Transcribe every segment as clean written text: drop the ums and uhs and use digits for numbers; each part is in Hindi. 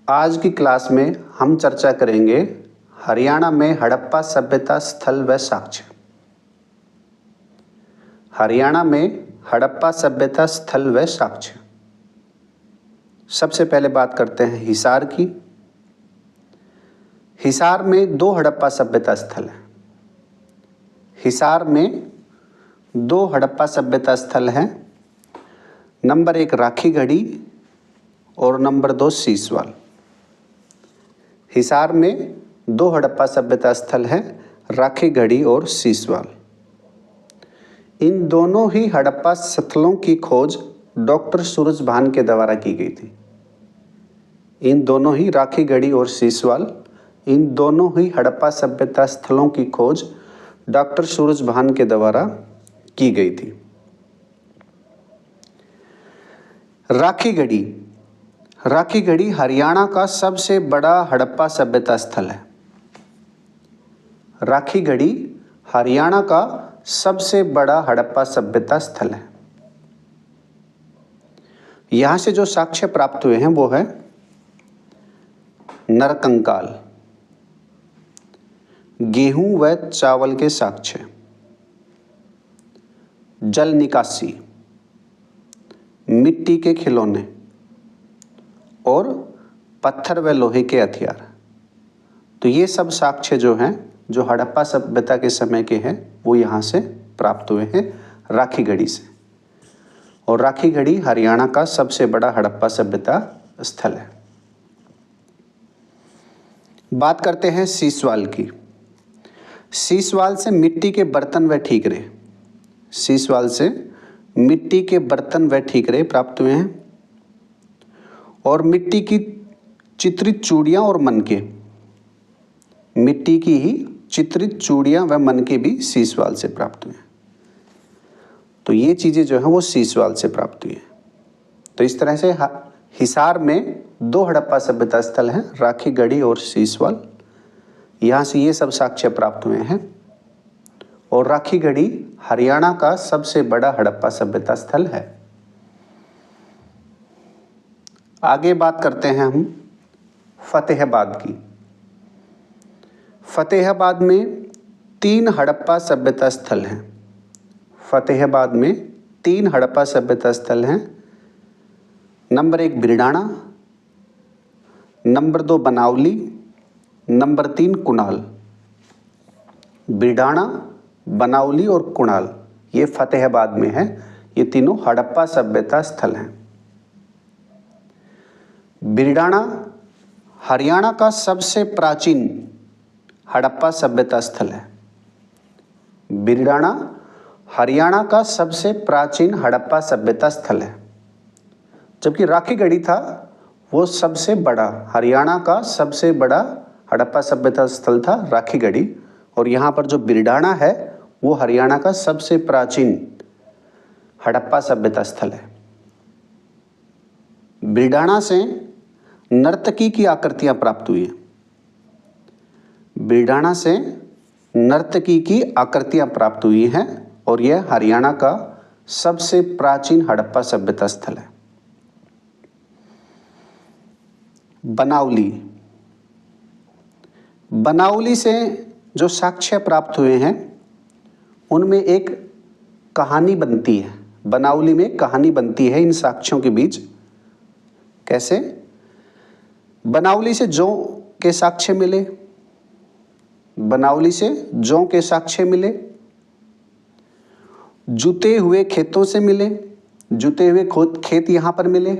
आज की क्लास में हम चर्चा करेंगे हरियाणा में हड़प्पा सभ्यता स्थल व साक्ष्य। हरियाणा में हड़प्पा सभ्यता स्थल व साक्ष्य। सबसे पहले बात करते हैं हिसार की। हिसार में 2 हड़प्पा सभ्यता स्थल हैं। हिसार में 2 हड़प्पा सभ्यता स्थल हैं। नंबर 1 राखी गढ़ी और नंबर 2 सीसवाल। हिसार में 2 हड़प्पा सभ्यता स्थल हैं, राखी गढ़ी और सीसवाल। इन दोनों ही हड़प्पा स्थलों की खोज डॉक्टर सूरजभान के द्वारा की गई थी। इन दोनों ही राखी गढ़ी और सीसवाल, इन दोनों ही हड़प्पा सभ्यता स्थलों की खोज डॉक्टर सूरजभान के द्वारा की गई थी। राखी गढ़ी। राखी गढ़ी हरियाणा का सबसे बड़ा हड़प्पा सभ्यता स्थल है। राखी गढ़ी हरियाणा का सबसे बड़ा हड़प्पा सभ्यता स्थल है। यहां से जो साक्ष्य प्राप्त हुए हैं वो है नरकंकाल, गेहूं व चावल के साक्ष्य, जल निकासी, मिट्टी के खिलौने और पत्थर व लोहे के हथियार। तो ये सब साक्ष्य जो हैं, जो हड़प्पा सभ्यता के समय के हैं, वो यहाँ से प्राप्त हुए हैं राखी गढ़ी से। और राखी गढ़ी हरियाणा का सबसे बड़ा हड़प्पा सभ्यता स्थल है। बात करते हैं सीसवाल की। सीसवाल से मिट्टी के बर्तन व ठीकरे। सीसवाल से मिट्टी के बर्तन व ठीकरे प्राप्त हुए हैं और मिट्टी की चित्रित चूड़ियाँ और मनके। मिट्टी की ही चित्रित चूड़ियाँ व मनके भी सीसवाल से प्राप्त हुए हैं। तो ये चीज़ें जो हैं वो सीसवाल से प्राप्त हुई हैं। तो इस तरह से हिसार में 2 हड़प्पा सभ्यता स्थल हैं, राखी गढ़ी और सीसवाल। यहाँ से ये सब साक्ष्य प्राप्त हुए हैं। और राखी गढ़ी हरियाणा का सबसे बड़ा हड़प्पा सभ्यता स्थल है। आगे बात करते हैं हम फतेहाबाद की। फतेहाबाद में 3 हड़प्पा सभ्यता स्थल हैं। फतेहाबाद में 3 हड़प्पा सभ्यता स्थल हैं। Number 1 Birdana, number 2 Banawali, number 3 Kunal. Birdana, Banawali और कुणाल ये फतेहाबाद में है। ये तीनों हड़प्पा सभ्यता स्थल हैं। बिरडाना हरियाणा का सबसे प्राचीन हड़प्पा सभ्यता स्थल है। बिरडाना हरियाणा का सबसे प्राचीन हड़प्पा सभ्यता स्थल है। जबकि राखी गढ़ी था वो सबसे बड़ा, हरियाणा का सबसे बड़ा हड़प्पा सभ्यता स्थल था राखी गढ़ी। और यहाँ पर जो बिरडाना है वो हरियाणा का सबसे प्राचीन हड़प्पा सभ्यता स्थल है। बिरडाना से नर्तकी की आकृतियां प्राप्त हुई हैं। बिरडाना से नर्तकी की आकृतियां प्राप्त हुई हैं और यह हरियाणा का सबसे प्राचीन हड़प्पा सभ्यता स्थल है। बनावली। बनावली से जो साक्ष्य प्राप्त हुए हैं उनमें एक कहानी बनती है। बनावली में कहानी बनती है इन साक्ष्यों के बीच। कैसे? बनावली से जौ के साक्ष्य मिले। बनावली से जौ के साक्ष्य मिले। जुते हुए खेतों से मिले। जुते हुए खेत यहाँ पर मिले।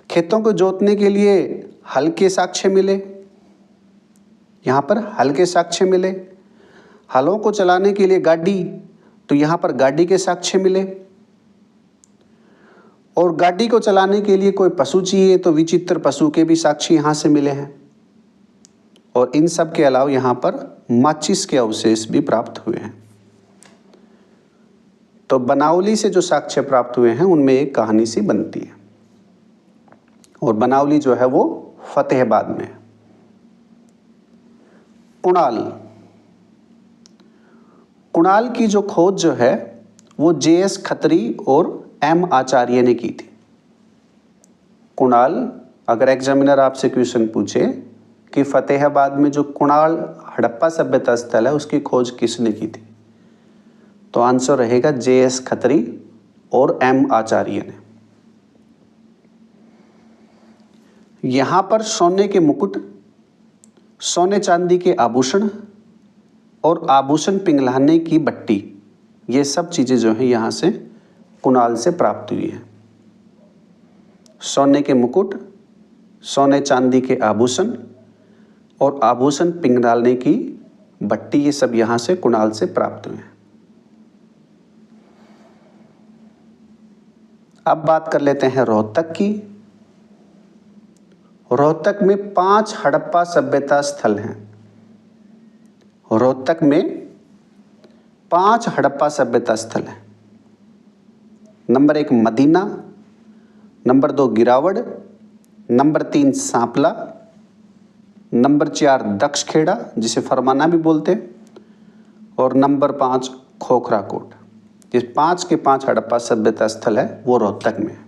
खेतों को जोतने के लिए हल के साक्ष्य मिले। यहाँ पर हल के साक्ष्य मिले। हलों को चलाने के लिए गाड़ी, तो यहाँ पर गाड़ी के साक्ष्य मिले। और गाड़ी को चलाने के लिए कोई पशु चाहिए तो विचित्र पशु के भी साक्ष्य यहाँ से मिले हैं। और इन सब के अलावा यहाँ पर माचिस के अवशेष भी प्राप्त हुए हैं। तो बनावली से जो साक्ष्य प्राप्त हुए हैं उनमें एक कहानी सी बनती है। और बनावली जो है वो फतेहाबाद में है। कुणाल। कुणाल की जो खोज जो है वो JS खत्री और M आचार्य ने की थी। कुणाल, अगर एग्जामिनर आपसे क्वेश्चन पूछे कि फतेहाबाद में जो कुणाल हड़प्पा सभ्यता स्थल है उसकी खोज किसने की थी, तो आंसर रहेगा JS खत्री और M आचार्य ने। यहां पर सोने के मुकुट, सोने चांदी के आभूषण और आभूषण पिघलाने की भट्टी, ये सब चीजें जो है यहां से कुणाल से प्राप्त हुई है। सोने के मुकुट, सोने चांदी के आभूषण और आभूषण पिघलाने की भट्टी, ये सब यहां से कुणाल से प्राप्त हुए हैं। अब बात कर लेते हैं रोहतक की। रोहतक में 5 हड़प्पा सभ्यता स्थल हैं। रोहतक में 5 हड़प्पा सभ्यता स्थल हैं। Number 1 Madina, number 2 Girawad, number 3 Sampla, number 4 Dakshkheda जिसे फरमाना भी बोलते हैं, और नंबर 5 खोखराकोट। ये 5 के 5 हड़प्पा सभ्यता स्थल है वो रोहतक में है।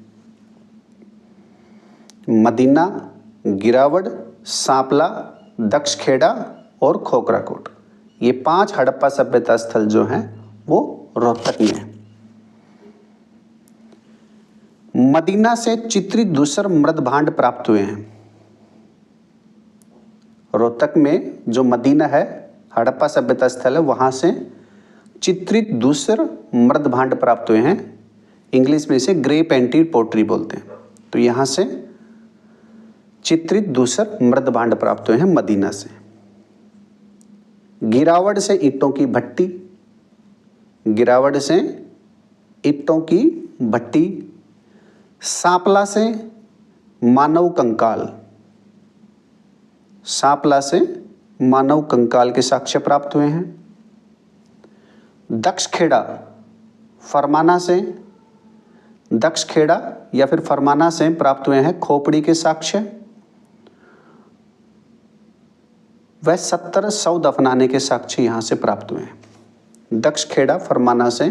मदीना, गिरावड़, सांपला, दक्षखेड़ा और खोखराकोट, ये 5 हड़प्पा सभ्यता स्थल जो हैं वो रोहतक में है। मदीना से चित्रित दूसर मृद भांड प्राप्त हुए हैं। रोहतक में जो मदीना है, हड़प्पा सभ्यता स्थल है, वहां से चित्रित दूसर मृद भांड प्राप्त हुए हैं। इंग्लिश में इसे ग्रे पेंटेड पोट्री बोलते हैं। तो यहां से चित्रित दूसर मृद भांड प्राप्त हुए हैं मदीना से। गिरावड़ से ईंटों की भट्टी, गिरावड़ से ईंटों की भट्टी। सांपला से मानव कंकाल, सांपला से मानव कंकाल के साक्ष्य प्राप्त हुए हैं। दक्षखेड़ा फरमाना से, दक्षखेड़ा या फिर फरमाना से प्राप्त हुए हैं खोपड़ी के साक्ष्य। वह 70 शव दफनाने के साक्ष्य यहां से प्राप्त हुए हैं। दक्षखेड़ा फरमाना से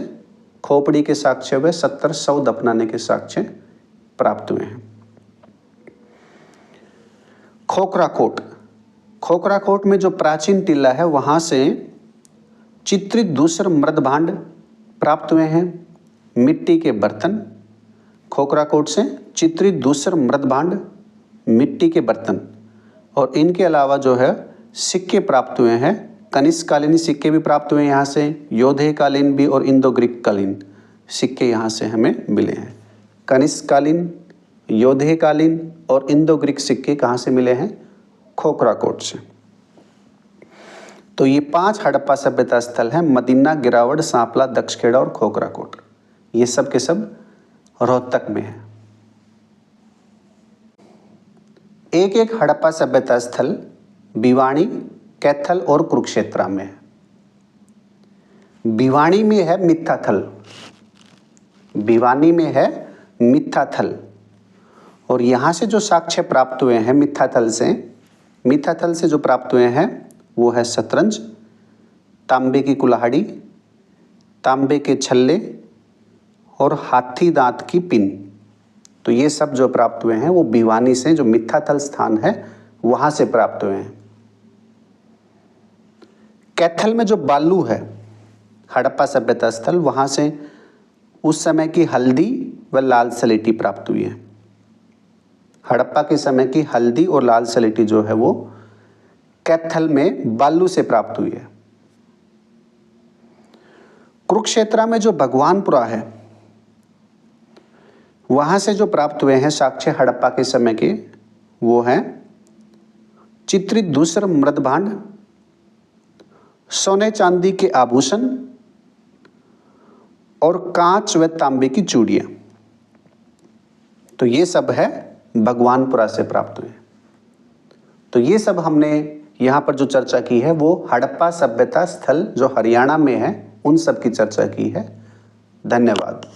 खोपड़ी के साक्ष्य व 70 शव दफनाने के साक्ष्य प्राप्त हुए हैं। खोखराकोट, खोखराकोट में जो प्राचीन टीला है वहां से चित्रित दूसर मृद भांड प्राप्त हुए हैं। मिट्टी के बर्तन, खोखराकोट से चित्रित दूसर मृद भांड, मिट्टी के बर्तन, और इनके अलावा जो है सिक्के प्राप्त हुए हैं। कनिष्क कालीन सिक्के भी प्राप्त हुए हैं यहाँ से, योधे कालीन भी और इंडो ग्रीक कालीन सिक्के यहाँ से हमें मिले हैं। कनिष्क कालीन, योधे कालीन और इंडो ग्रीक सिक्के कहाँ से मिले हैं? खोखराकोट से। तो ये 5 हड़प्पा सभ्यता स्थल हैं, मदीना, गिरावड़, सांपला, दक्षखेड़ा और खोखराकोट। ये सब के सब रोहतक में है। एक एक हड़प्पा सभ्यता स्थल भिवानी, कैथल और कुरुक्षेत्र में है। भिवानी में है मिथ्याथल, भिवानी में है मिथ्याथल, और यहाँ से जो साक्ष्य प्राप्त हुए हैं मिथ्याथल से जो प्राप्त हुए हैं वो है शतरंज, तांबे की कुल्हाड़ी, तांबे के छल्ले और हाथी दांत की पिन। तो ये सब जो प्राप्त हुए हैं वो भिवानी से, जो मिथ्याथल स्थान है वहां से प्राप्त हुए हैं। कैथल में जो बालू है हड़प्पा सभ्यता स्थल, वहां से उस समय की हल्दी व लाल सलेटी प्राप्त हुई है। हड़प्पा के समय की हल्दी और लाल सलेटी जो है वो कैथल में बालू से प्राप्त हुई है। कुरुक्षेत्र में जो भगवानपुरा है वहां से जो प्राप्त हुए हैं साक्ष्य हड़प्पा के समय के, वो हैं चित्रित दूसर मृद भांड, सोने चांदी के आभूषण और कांच व तांबे की चूड़ियां। तो ये सब है भगवानपुरा से प्राप्त हुए। तो ये सब हमने यहाँ पर जो चर्चा की है वो हड़प्पा सभ्यता स्थल जो हरियाणा में है उन सब की चर्चा की है। धन्यवाद।